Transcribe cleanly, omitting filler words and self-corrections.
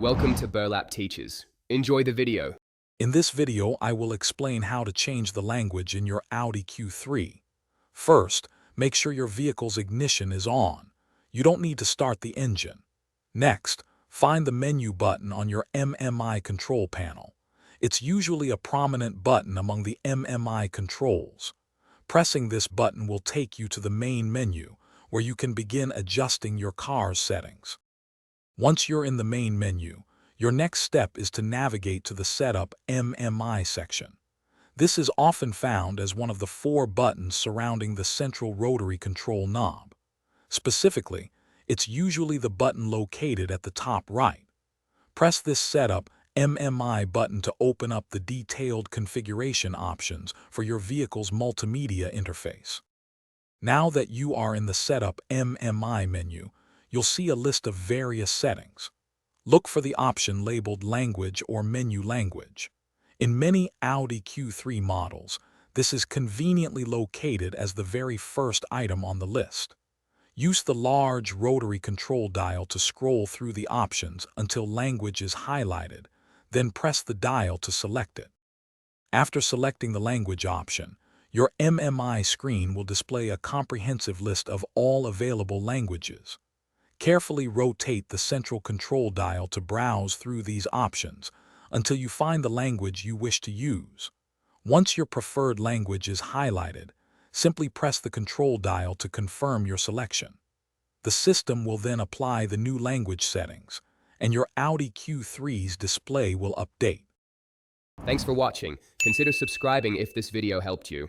Welcome to Burlap Teachers. Enjoy the video. In this video, I will explain how to change the language in your Audi Q3. First, make sure your vehicle's ignition is on. You don't need to start the engine. Next, find the menu button on your MMI control panel. It's usually a prominent button among the MMI controls. Pressing this button will take you to the main menu, where you can begin adjusting your car's settings. Once you're in the main menu, your next step is to navigate to the Setup MMI section. This is often found as one of the 4 buttons surrounding the central rotary control knob. Specifically, it's usually the button located at the top right. Press this Setup MMI button to open up the detailed configuration options for your vehicle's multimedia interface. Now that you are in the Setup MMI menu, you'll see a list of various settings. Look for the option labeled Language or Menu Language. In many Audi Q3 models, this is conveniently located as the very first item on the list. Use the large rotary control dial to scroll through the options until Language is highlighted, then press the dial to select it. After selecting the language option, your MMI screen will display a comprehensive list of all available languages. Carefully rotate the central control dial to browse through these options until you find the language you wish to use. Once your preferred language is highlighted, simply press the control dial to confirm your selection. The system will then apply the new language settings, and your Audi Q3's display will update. Thanks for watching. Consider subscribing if this video helped you.